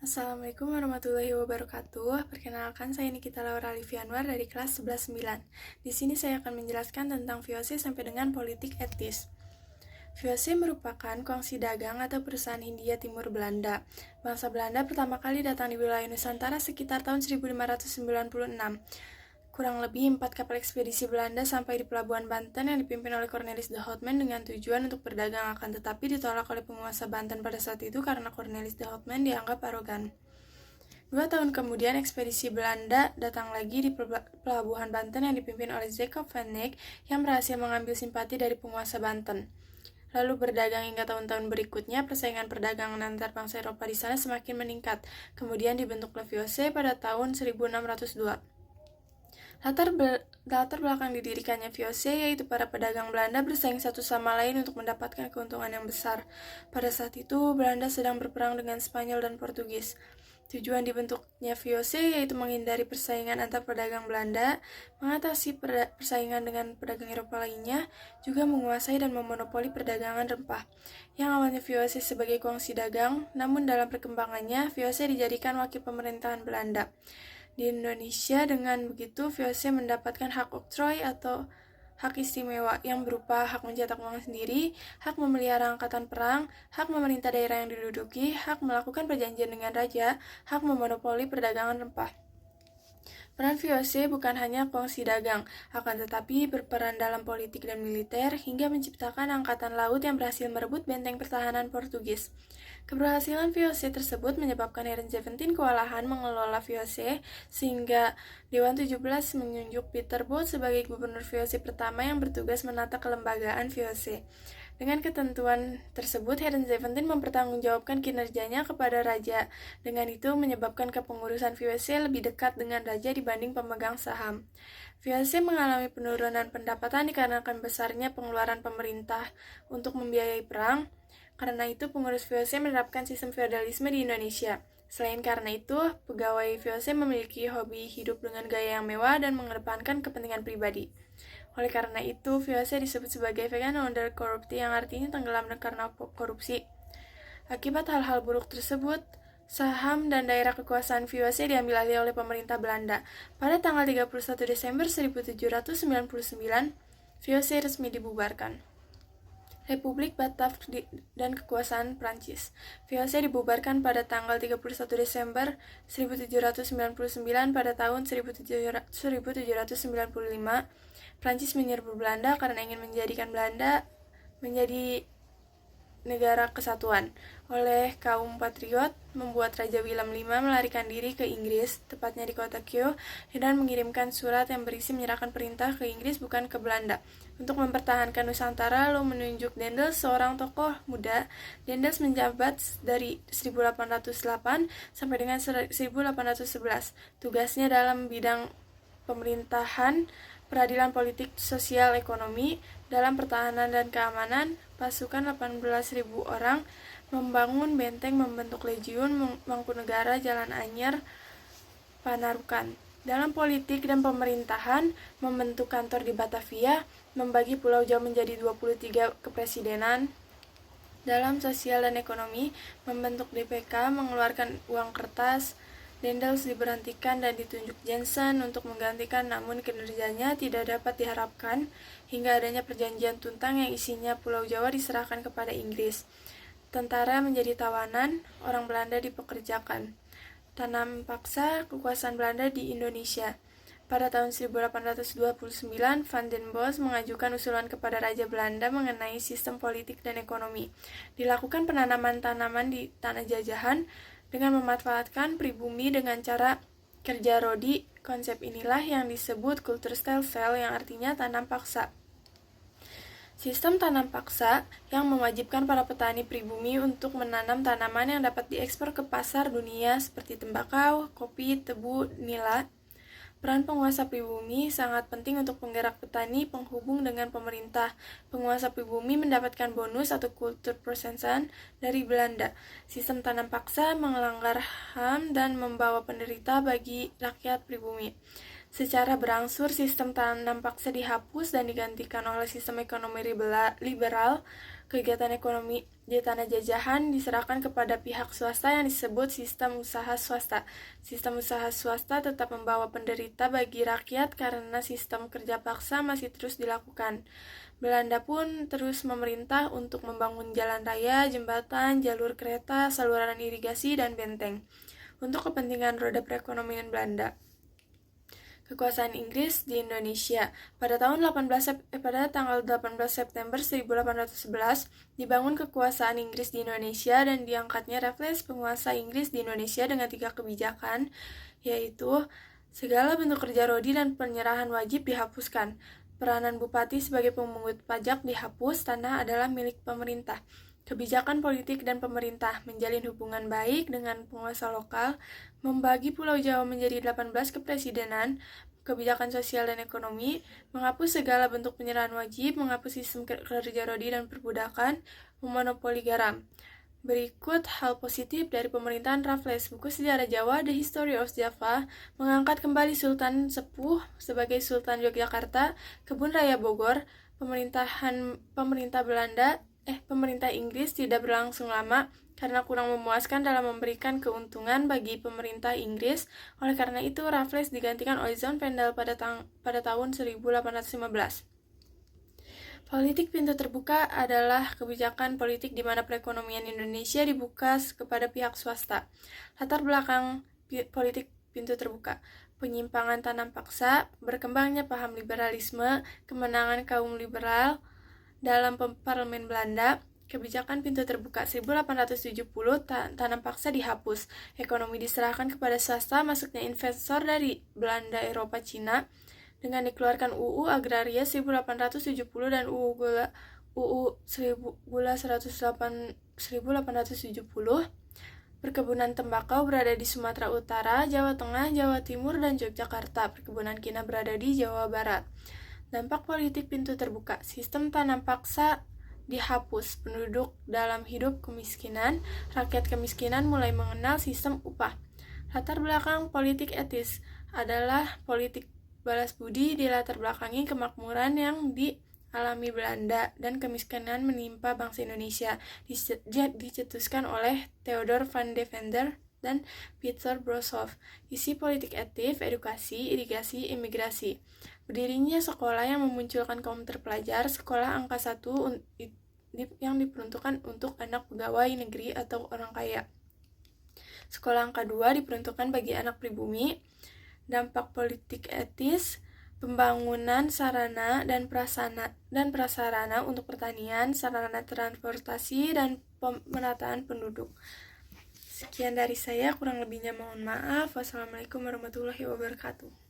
Assalamualaikum warahmatullahi wabarakatuh. Perkenalkan, saya Nikita Laura Livianwar dari kelas 11-9. Di sini saya akan menjelaskan tentang VOC sampai dengan politik etis. VOC merupakan kongsi dagang atau perusahaan Hindia Timur Belanda. Bangsa Belanda pertama kali datang di wilayah Nusantara sekitar tahun 1596. Kurang lebih 4 kapal ekspedisi Belanda sampai di Pelabuhan Banten yang dipimpin oleh Cornelis de Houtman dengan tujuan untuk berdagang, akan tetapi ditolak oleh penguasa Banten pada saat itu karena Cornelis de Houtman dianggap arogan. 2 tahun kemudian, ekspedisi Belanda datang lagi di Pelabuhan Banten yang dipimpin oleh Jacob van Eyck yang berhasil mengambil simpati dari penguasa Banten. Lalu berdagang hingga tahun-tahun berikutnya, persaingan perdagangan antar bangsa Eropa di sana semakin meningkat. Kemudian dibentuklah VOC pada tahun 1602. Latar belakang didirikannya VOC yaitu para pedagang Belanda bersaing satu sama lain untuk mendapatkan keuntungan yang besar. Pada saat itu, Belanda sedang berperang dengan Spanyol dan Portugis. Tujuan dibentuknya VOC yaitu menghindari persaingan antar pedagang Belanda, mengatasi persaingan dengan pedagang Eropa lainnya, juga menguasai dan memonopoli perdagangan rempah. Yang awalnya VOC sebagai kongsi dagang, namun dalam perkembangannya VOC dijadikan wakil pemerintahan Belanda. Di Indonesia, dengan begitu VOC mendapatkan hak oktroy atau hak istimewa yang berupa hak mencetak uang sendiri, hak memelihara angkatan perang, hak memerintah daerah yang diduduki, hak melakukan perjanjian dengan raja, hak memonopoli perdagangan rempah. Peran VOC bukan hanya kongsi dagang, akan tetapi berperan dalam politik dan militer hingga menciptakan angkatan laut yang berhasil merebut benteng pertahanan Portugis. Keberhasilan VOC tersebut menyebabkan Heren Seventeen kewalahan mengelola VOC sehingga Dewan 17 menunjuk Peter Both sebagai gubernur VOC pertama yang bertugas menata kelembagaan VOC. Dengan ketentuan tersebut, Heren Seventeen mempertanggungjawabkan kinerjanya kepada raja. Dengan itu menyebabkan kepengurusan VOC lebih dekat dengan raja dibanding pemegang saham. VOC mengalami penurunan pendapatan dikarenakan besarnya pengeluaran pemerintah untuk membiayai perang. Karena itu, pengurus VOC menerapkan sistem feodalisme di Indonesia. Selain karena itu, pegawai VOC memiliki hobi hidup dengan gaya yang mewah dan mengedepankan kepentingan pribadi. Oleh karena itu, VOC disebut sebagai vegan under corrupti, yang artinya tenggelam karena korupsi. Akibat hal-hal buruk tersebut, saham dan daerah kekuasaan VOC diambil alih oleh pemerintah Belanda. Pada tanggal 31 Desember 1799, VOC resmi dibubarkan. Republik Batav dan kekuasaan Prancis. VOC dibubarkan pada tanggal 31 Desember 1799. Pada tahun 1795, Prancis menyerbu Belanda karena ingin menjadikan Belanda menjadi negara kesatuan. Oleh kaum patriot, membuat Raja Willem V melarikan diri ke Inggris, tepatnya di kota Kew, dan mengirimkan surat yang berisi menyerahkan perintah ke Inggris bukan ke Belanda. Untuk mempertahankan Nusantara, lalu menunjuk Daendels, seorang tokoh muda. Daendels menjabat dari 1808 sampai dengan 1811. Tugasnya dalam bidang pemerintahan, peradilan politik, sosial, ekonomi, dalam pertahanan dan keamanan, pasukan 18.000 orang, membangun benteng, membentuk legiun, Mangkunegara, Jalan Anyar, Panarukan. Dalam politik dan pemerintahan, membentuk kantor di Batavia, membagi Pulau Jawa menjadi 23 kepresidenan. Dalam sosial dan ekonomi, membentuk DPK, mengeluarkan uang kertas. Daendels diberhentikan dan ditunjuk Jensen untuk menggantikan, namun kinerjanya tidak dapat diharapkan hingga adanya perjanjian Tuntang yang isinya Pulau Jawa diserahkan kepada Inggris. Tentara menjadi tawanan, orang Belanda dipekerjakan. Tanam paksa kekuasaan Belanda di Indonesia. Pada tahun 1829, Van den Bosch mengajukan usulan kepada Raja Belanda mengenai sistem politik dan ekonomi. Dilakukan penanaman tanaman di tanah jajahan dengan memanfaatkan pribumi dengan cara kerja rodi. Konsep inilah yang disebut Kulturstelsel, yang artinya tanam paksa. Sistem tanam paksa yang mewajibkan para petani pribumi untuk menanam tanaman yang dapat diekspor ke pasar dunia seperti tembakau, kopi, tebu, nila. Peran penguasa pribumi sangat penting untuk penggerak petani penghubung dengan pemerintah. Penguasa pribumi mendapatkan bonus atau kulturprosensan dari Belanda. Sistem tanam paksa melanggar HAM dan membawa penderita bagi rakyat pribumi. Secara berangsur, sistem tanam paksa dihapus dan digantikan oleh sistem ekonomi liberal. Kegiatan ekonomi di tanah jajahan diserahkan kepada pihak swasta yang disebut sistem usaha swasta. Sistem usaha swasta tetap membawa penderita bagi rakyat karena sistem kerja paksa masih terus dilakukan. Belanda pun terus memerintah untuk membangun jalan raya, jembatan, jalur kereta, saluran irigasi, dan benteng untuk kepentingan roda perekonomian Belanda. Kekuasaan Inggris di Indonesia. Pada tanggal 18 September 1811 dibangun kekuasaan Inggris di Indonesia dan diangkatnya Raffles penguasa Inggris di Indonesia dengan 3 kebijakan, yaitu segala bentuk kerja rodi dan penyerahan wajib dihapuskan. Peranan bupati sebagai pemungut pajak dihapus, tanah adalah milik pemerintah. Kebijakan politik dan pemerintah menjalin hubungan baik dengan penguasa lokal, membagi Pulau Jawa menjadi 18 kepresidenan, kebijakan sosial dan ekonomi, menghapus segala bentuk penyerahan wajib, menghapus sistem kerja rodi dan perbudakan, memonopoli garam. Berikut hal positif dari pemerintahan Raffles. Buku Sejarah Jawa, The History of Java, mengangkat kembali Sultan Sepuh sebagai Sultan Yogyakarta, Kebun Raya Bogor. Pemerintah Inggris tidak berlangsung lama karena kurang memuaskan dalam memberikan keuntungan bagi pemerintah Inggris. Oleh karena itu, Raffles digantikan oleh John Pendle pada tahun 1815. Politik pintu terbuka adalah kebijakan politik di mana perekonomian Indonesia dibuka kepada pihak swasta. Latar belakang politik pintu terbuka: penyimpangan tanam paksa, berkembangnya paham liberalisme, kemenangan kaum liberal dalam parlemen Belanda. Kebijakan pintu terbuka 1870, tanam paksa dihapus, ekonomi diserahkan kepada swasta, masuknya investor dari Belanda, Eropa, Cina, dengan dikeluarkan UU Agraria 1870 dan UU 1870. Perkebunan tembakau berada di Sumatera Utara, Jawa Tengah, Jawa Timur, dan Yogyakarta. Perkebunan kina berada di Jawa Barat. Dampak politik pintu terbuka: sistem tanam paksa dihapus, penduduk dalam hidup kemiskinan, rakyat kemiskinan mulai mengenal sistem upah. Latar belakang politik etis adalah politik balas budi dilatar belakangi kemakmuran yang dialami Belanda dan kemiskinan menimpa bangsa Indonesia. Dicetuskan oleh Theodor van Deventer dan Peter Broshoff. Isi politik etis, edukasi, irigasi, imigrasi. Berdirinya sekolah yang memunculkan kaum terpelajar, sekolah angka 1 yang diperuntukkan untuk anak pegawai negeri atau orang kaya. Sekolah angka 2 diperuntukkan bagi anak pribumi. Dampak politik etis: pembangunan sarana dan prasarana untuk pertanian, sarana transportasi, dan pemenataan penduduk. Sekian dari saya, kurang lebihnya mohon maaf. Wassalamualaikum warahmatullahi wabarakatuh.